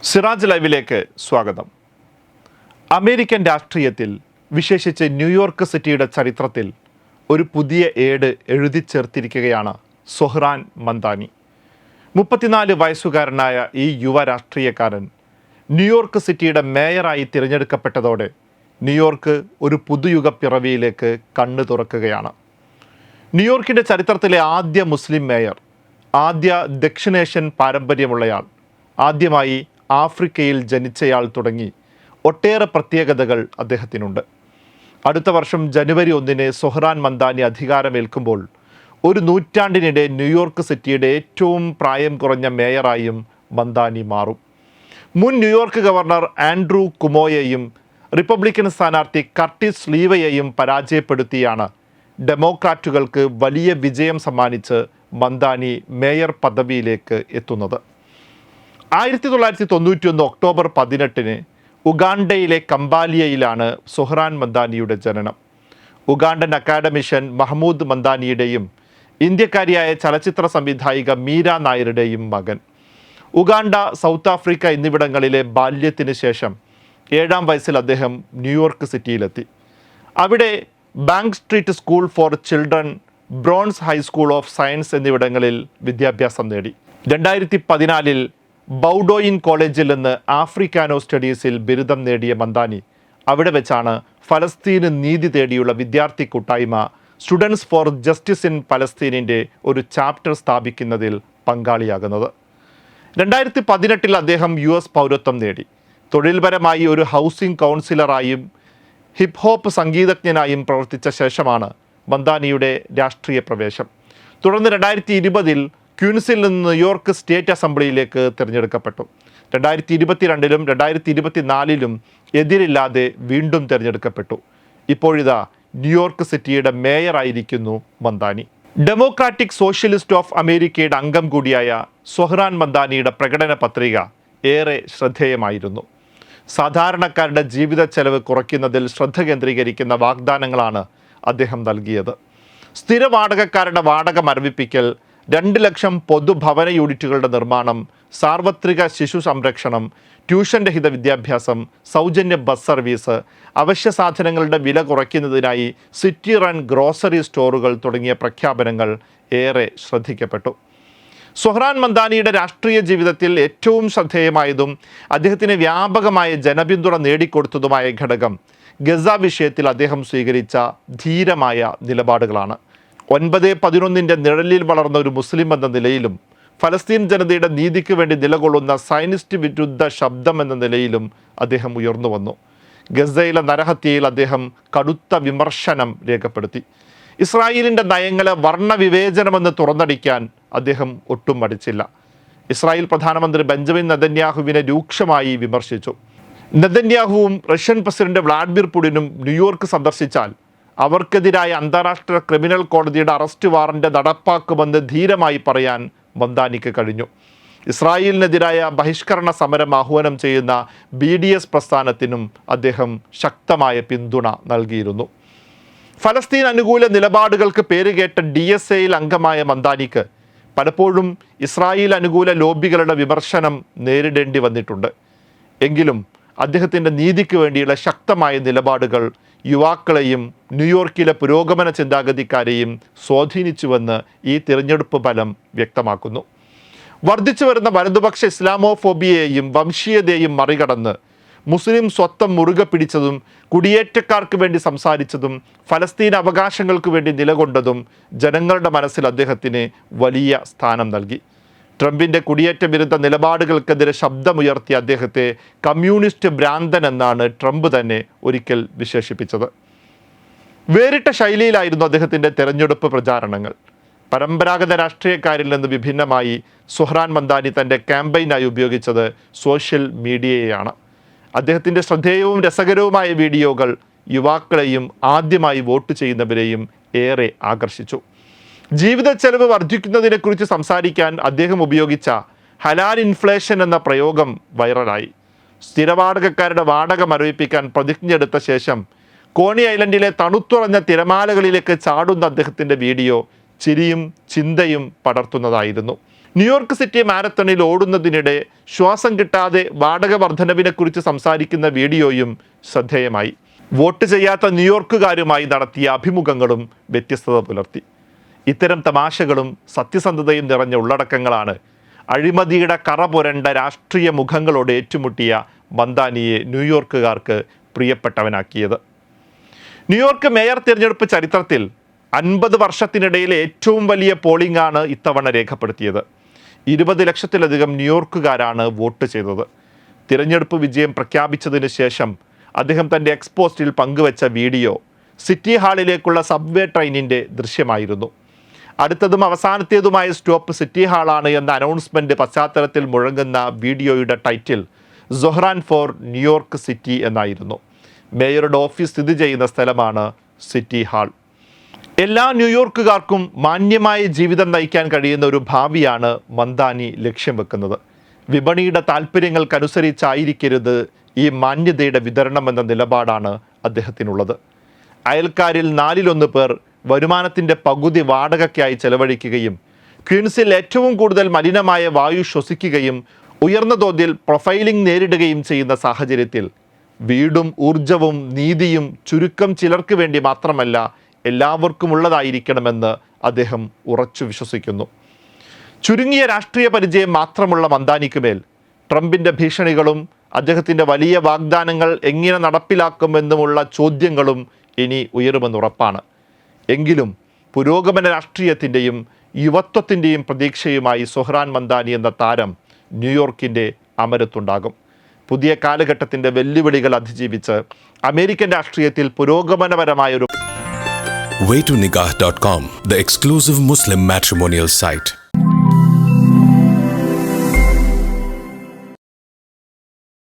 സിറാജ് ലൈവിലേക്ക് സ്വാഗതം. അമേരിക്കൻ രാഷ്ട്രീയത്തിൽ, വിശേഷിച്ച് ന്യൂയോർക്ക് സിറ്റിയുടെ ചരിത്രത്തിൽ ഒരു പുതിയ ഏട് എഴുതി ചേർത്തിരിക്കുകയാണ് സൊഹ്റാൻ മന്ദാനി. 34 വയസ്സുകാരനായ ഈ യുവ രാഷ്ട്രീയക്കാരൻ ന്യൂയോർക്ക് സിറ്റിയുടെ മേയറായി തിരഞ്ഞെടുക്കപ്പെട്ടതോടെ ന്യൂയോർക്ക് ഒരു പുതുയുഗ പിറവിയിലേക്ക് കണ്ണു തുറക്കുകയാണ്. ന്യൂയോർക്കിൻ്റെ ചരിത്രത്തിലെ ആദ്യ മുസ്ലിം മേയർ, ആദ്യ ദക്ഷിണേഷ്യൻ പാരമ്പര്യമുള്ളയാൾ, ആദ്യമായി ആഫ്രിക്കയിൽ ജനിച്ചയാൾ തുടങ്ങി ഒട്ടേറെ പ്രത്യേകതകൾ അദ്ദേഹത്തിനുണ്ട്. അടുത്ത വർഷം ജനുവരി 1 സൊഹ്റാൻ മന്ദാനി അധികാരമേൽക്കുമ്പോൾ ഒരു നൂറ്റാണ്ടിനിടെ ന്യൂയോർക്ക് സിറ്റിയുടെ ഏറ്റവും പ്രായം കുറഞ്ഞ മേയറായും മന്ദാനി മാറും. മുൻ ന്യൂയോർക്ക് ഗവർണർ ആൻഡ്രൂ കുമോയെയും റിപ്പബ്ലിക്കൻ സ്ഥാനാർത്ഥി കർട്ടിസ് ലീവയെയും പരാജയപ്പെടുത്തിയാണ് ഡെമോക്രാറ്റുകൾക്ക് വലിയ വിജയം സമ്മാനിച്ച് മന്ദാനി മേയർ പദവിയിലേക്ക് എത്തുന്നത്. 1991 ഒക്ടോബർ 18 ഉഗാണ്ടയിലെ കമ്പാലിയയിലാണ് സൊഹ്റാൻ മന്ദാനിയുടെ ജനനം. ഉഗാണ്ടൻ അക്കാഡമിഷ്യൻ മഹ്മൂദ് മന്ദാനിയുടെയും ഇന്ത്യക്കാരിയായ ചലച്ചിത്ര സംവിധായിക മീര നായരുടെയും മകൻ. ഉഗാണ്ട, സൗത്ത് ആഫ്രിക്ക എന്നിവിടങ്ങളിലെ ബാല്യത്തിന് ശേഷം 7-ാം വയസ്സിൽ അദ്ദേഹം ന്യൂയോർക്ക് സിറ്റിയിലെത്തി. അവിടെ bank street school for children, bronze high school of science എന്നിവിടങ്ങളിൽ വിദ്യാഭ്യാസം നേടി. 2014 ബൗഡോയിൻ കോളേജിൽ നിന്ന് ആഫ്രിക്കാനോ സ്റ്റഡീസിൽ ബിരുദം നേടിയ മന്ദാനി അവിടെ വെച്ചാണ് ഫലസ്തീന് നീതി തേടിയുള്ള വിദ്യാർത്ഥി കൂട്ടായ്മ സ്റ്റുഡൻസ് ഫോർ ജസ്റ്റിസ് ഇൻ പലസ്തീനിൻ്റെ ഒരു ചാപ്റ്റർ സ്ഥാപിക്കുന്നതിൽ പങ്കാളിയാകുന്നത്. 2018 അദ്ദേഹം US പൗരത്വം നേടി. തൊഴിൽപരമായി ഒരു ഹൗസിംഗ് കൗൺസിലറായും ഹിപ്പ് ഹോപ്പ് സംഗീതജ്ഞനായും പ്രവർത്തിച്ച ശേഷമാണ് മന്ദാനിയുടെ രാഷ്ട്രീയ പ്രവേശം. തുടർന്ന് 2020 ക്യൂൻസിൽ നിന്ന് ന്യൂയോർക്ക് സ്റ്റേറ്റ് അസംബ്ലിയിലേക്ക് തിരഞ്ഞെടുക്കപ്പെട്ടു. 2022 2024 എതിരില്ലാതെ വീണ്ടും തിരഞ്ഞെടുക്കപ്പെട്ടു. ഇപ്പോഴിതാ ന്യൂയോർക്ക് സിറ്റിയുടെ മേയറായിരിക്കുന്നു മന്ദാനി. ഡെമോക്രാറ്റിക് സോഷ്യലിസ്റ്റ് ഓഫ് അമേരിക്കയുടെ അംഗം കൂടിയായ സൊഹ്റാൻ മന്ദാനിയുടെ പ്രകടന പത്രിക ഏറെ ശ്രദ്ധേയമായിരുന്നു. സാധാരണക്കാരുടെ ജീവിത ചെലവ് കുറയ്ക്കുന്നതിൽ ശ്രദ്ധ കേന്ദ്രീകരിക്കുന്ന വാഗ്ദാനങ്ങളാണ് അദ്ദേഹം നൽകിയത്. സ്ഥിര വാടകക്കാരുടെ വാടക മരവിപ്പിക്കൽ, 2 ലക്ഷം പൊതുഭവന യൂണിറ്റുകളുടെ നിർമ്മാണം, സാർവത്രിക ശിശു സംരക്ഷണം, ട്യൂഷൻ രഹിത വിദ്യാഭ്യാസം, സൗജന്യ ബസ് സർവീസ്, അവശ്യ സാധനങ്ങളുടെ വില കുറയ്ക്കുന്നതിനായി സിറ്റി റൺ ഗ്രോസറി സ്റ്റോറുകൾ തുടങ്ങിയ പ്രഖ്യാപനങ്ങൾ ഏറെ ശ്രദ്ധിക്കപ്പെട്ടു. സൊഹ്റാൻ മന്ദാനിയുടെ രാഷ്ട്രീയ ജീവിതത്തിൽ ഏറ്റവും ശ്രദ്ധേയമായതും അദ്ദേഹത്തിന് വ്യാപകമായ ജനപിന്തുണ നേടിക്കൊടുത്തതുമായ ഘടകം ഗസ വിഷയത്തിൽ അദ്ദേഹം സ്വീകരിച്ച ധീരമായ നിലപാടുകളാണ്. 9/11 നിഴലിൽ വളർന്ന ഒരു മുസ്ലിം എന്ന നിലയിലും ഫലസ്തീൻ ജനതയുടെ നീതിക്ക് വേണ്ടി നിലകൊള്ളുന്ന സയനിസ്റ്റ് വിരുദ്ധ ശബ്ദം എന്ന നിലയിലും അദ്ദേഹം ഉയർന്നു വന്നു. ഗസയിലെ നരഹത്യയിൽ അദ്ദേഹം കടുത്ത വിമർശനം രേഖപ്പെടുത്തി. ഇസ്രായേലിൻ്റെ നയങ്ങളെ വർണ്ണവിവേചനമെന്ന് തുറന്നടിക്കാൻ അദ്ദേഹം ഒട്ടും മടിച്ചില്ല. ഇസ്രായേൽ പ്രധാനമന്ത്രി ബെഞ്ചമിൻ നെതന്യാഹുവിനെ രൂക്ഷമായി വിമർശിച്ചു. നെതന്യാഹുവും റഷ്യൻ പ്രസിഡന്റ് വ്ളാഡിമിർ പുടിനും ന്യൂയോർക്ക് സന്ദർശിച്ചാൽ അവർക്കെതിരായ അന്താരാഷ്ട്ര ക്രിമിനൽ കോടതിയുടെ അറസ്റ്റ് വാറന്റ് നടപ്പാക്കുമെന്ന് ധീരമായി പറയാൻ മന്ദാനിക്ക് കഴിഞ്ഞു. ഇസ്രായേലിനെതിരായ ബഹിഷ്കരണ സമരം ആഹ്വാനം ചെയ്യുന്ന BDS പ്രസ്ഥാനത്തിനും അദ്ദേഹം ശക്തമായ പിന്തുണ നൽകിയിരുന്നു. ഫലസ്തീൻ അനുകൂല നിലപാടുകൾക്ക് പേരുകേട്ട DSAയിൽ അംഗമായ മന്ദാനിക്ക് പലപ്പോഴും ഇസ്രായേൽ അനുകൂല ലോബികളുടെ വിമർശനം നേരിടേണ്ടി വന്നിട്ടുണ്ട്. എങ്കിലും അദ്ദേഹത്തിൻ്റെ നീതിക്ക് വേണ്ടിയുള്ള ശക്തമായ നിലപാടുകൾ യുവാക്കളെയും ന്യൂയോർക്കിലെ പുരോഗമന ചിന്താഗതിക്കാരെയും സ്വാധീനിച്ചുവെന്ന് ഈ തിരഞ്ഞെടുപ്പ് ഫലം വ്യക്തമാക്കുന്നു. വർദ്ധിച്ചു വരുന്ന വലതുപക്ഷ ഇസ്ലാമോഫോബിയയെയും വംശീയതയെയും മറികടന്ന് മുസ്ലിം സ്വത്വം മുറുകെ പിടിച്ചതും കുടിയേറ്റക്കാർക്ക് വേണ്ടി സംസാരിച്ചതും ഫലസ്തീൻ അവകാശങ്ങൾക്ക് വേണ്ടി നിലകൊണ്ടതും ജനങ്ങളുടെ മനസ്സിൽ അദ്ദേഹത്തിന് വലിയ സ്ഥാനം നൽകി. ട്രംപിൻ്റെ കുടിയേറ്റ വിരുദ്ധ നിലപാടുകൾക്കെതിരെ ശബ്ദമുയർത്തിയ അദ്ദേഹത്തെ കമ്മ്യൂണിസ്റ്റ് ഭ്രാന്തൻ എന്നാണ് ട്രംപ് തന്നെ ഒരിക്കൽ വിശേഷിപ്പിച്ചത്. വേറിട്ട ശൈലിയിലായിരുന്നു അദ്ദേഹത്തിൻ്റെ തെരഞ്ഞെടുപ്പ് പ്രചാരണങ്ങൾ. പരമ്പരാഗത രാഷ്ട്രീയക്കാരിൽ നിന്ന് വിഭിന്നമായി സൊഹ്റാൻ മന്ദാനി തൻ്റെ ക്യാമ്പയിനായി ഉപയോഗിച്ചത് സോഷ്യൽ മീഡിയയെയാണ്. അദ്ദേഹത്തിൻ്റെ ശ്രദ്ധേയവും രസകരവുമായ വീഡിയോകൾ യുവാക്കളെയും ആദ്യമായി വോട്ട് ചെയ്യുന്നവരെയും ഏറെ ആകർഷിച്ചു. ജീവിത ചെലവ് വർദ്ധിക്കുന്നതിനെക്കുറിച്ച് സംസാരിക്കാൻ അദ്ദേഹം ഉപയോഗിച്ച ഹലാൽ ഇൻഫ്ലേഷൻ എന്ന പ്രയോഗം വൈറലായി. സ്ഥിരവാടകക്കാരുടെ വാടക മരവിപ്പിക്കാൻ പ്രതിജ്ഞയെടുത്ത ശേഷം കോണി ഐലൻഡിലെ തണുത്തുറഞ്ഞ തിരമാലകളിലേക്ക് ചാടുന്ന അദ്ദേഹത്തിൻ്റെ വീഡിയോ ചിരിയും ചിന്തയും പടർത്തുന്നതായിരുന്നു. ന്യൂയോർക്ക് സിറ്റി മാരത്തണിൽ ഓടുന്നതിനിടെ ശ്വാസം കിട്ടാതെ വാടക വർധനവിനെക്കുറിച്ച് സംസാരിക്കുന്ന വീഡിയോയും ശ്രദ്ധേയമായി. വോട്ട് ചെയ്യാത്ത ന്യൂയോർക്കുകാരുമായി നടത്തിയ അഭിമുഖങ്ങളും വ്യത്യസ്തത പുലർത്തി. ഇത്തരം തമാശകളും സത്യസന്ധതയും നിറഞ്ഞ ഉള്ളടക്കങ്ങളാണ് അഴിമതിയുടെ കറ പുരണ്ട രാഷ്ട്രീയ മുഖങ്ങളോട് ഏറ്റുമുട്ടിയ മന്ദാനിയെ ന്യൂയോർക്കുകാർക്ക് പ്രിയപ്പെട്ടവനാക്കിയത്. ന്യൂയോർക്ക് മേയർ തിരഞ്ഞെടുപ്പ് ചരിത്രത്തിൽ 50 വർഷത്തിനിടയിലെ ഏറ്റവും വലിയ പോളിംഗ് ആണ് ഇത്തവണ രേഖപ്പെടുത്തിയത്. 20 ലക്ഷത്തിലധികം ന്യൂയോർക്കുകാരാണ് വോട്ട് ചെയ്തത്. തിരഞ്ഞെടുപ്പ് വിജയം പ്രഖ്യാപിച്ചതിന് ശേഷം അദ്ദേഹം തൻ്റെ എക്സ്പോസ്റ്റിൽ പങ്കുവച്ച വീഡിയോ സിറ്റി ഹാളിലേക്കുള്ള സബ്വേ ട്രെയിനിൻ്റെ ദൃശ്യമായിരുന്നു. അടുത്തതും അവസാനത്തേതുമായ സ്റ്റോപ്പ് സിറ്റി ഹാളാണ് എന്ന അനൗൺസ്മെൻറ്റ് പശ്ചാത്തലത്തിൽ മുഴങ്ങുന്ന വീഡിയോയുടെ title Zohran for New York City എന്നായിരുന്നു. മേയറുടെ ഓഫീസ് സ്ഥിതി ചെയ്യുന്ന സ്ഥലമാണ് സിറ്റി ഹാൾ. എല്ലാ ന്യൂയോർക്കുകാർക്കും മാന്യമായ ജീവിതം നയിക്കാൻ കഴിയുന്ന ഒരു ഭാവിയാണ് മന്ദാനി ലക്ഷ്യം വെക്കുന്നത്. വിപണിയുടെ താല്പര്യങ്ങൾക്കനുസരിച്ചായിരിക്കരുത് ഈ മാന്യതയുടെ വിതരണം എന്ന നിലപാടാണ് അദ്ദേഹത്തിനുള്ളത്. അയൽക്കാരിൽ 4-1 പേർ വരുമാനത്തിൻ്റെ പകുതി വാടകയ്ക്കായി ചെലവഴിക്കുകയും ക്വീൻസിൽ ഏറ്റവും കൂടുതൽ മലിനമായ വായു ശ്വസിക്കുകയും ഉയർന്ന തോതിൽ പ്രൊഫൈലിംഗ് നേരിടുകയും ചെയ്യുന്ന സാഹചര്യത്തിൽ വീടും ഊർജവും നീതിയും ചുരുക്കം ചിലർക്ക് വേണ്ടി മാത്രമല്ല എല്ലാവർക്കും ഉള്ളതായിരിക്കണമെന്ന് അദ്ദേഹം ഉറച്ചു വിശ്വസിക്കുന്നു. ചുരുങ്ങിയ രാഷ്ട്രീയ പരിചയം മാത്രമുള്ള മന്ദാനിക്ക് മേൽ ട്രംപിൻ്റെ ഭീഷണികളും അദ്ദേഹത്തിൻ്റെ വലിയ വാഗ്ദാനങ്ങൾ എങ്ങനെ നടപ്പിലാക്കുമെന്നുമുള്ള ചോദ്യങ്ങളും ഇനി ഉയരുമെന്നുറപ്പാണ്. എങ്കിലും പുരോഗമന രാഷ്ട്രീയത്തിൻ്റെയും യുവത്വത്തിൻ്റെയും പ്രതീക്ഷയുമായി സൊഹ്റാൻ മന്ദാനി എന്ന താരം ന്യൂയോർക്കിൻ്റെ അമരത്തുണ്ടാകും. പുതിയ കാലഘട്ടത്തിൻ്റെ വെല്ലുവിളികൾ അതിജീവിച്ച് അമേരിക്കൻ രാഷ്ട്രീയത്തിൽ പുരോഗമനപരമായൊരു waytonikah.com, the exclusive Muslim matrimonial site.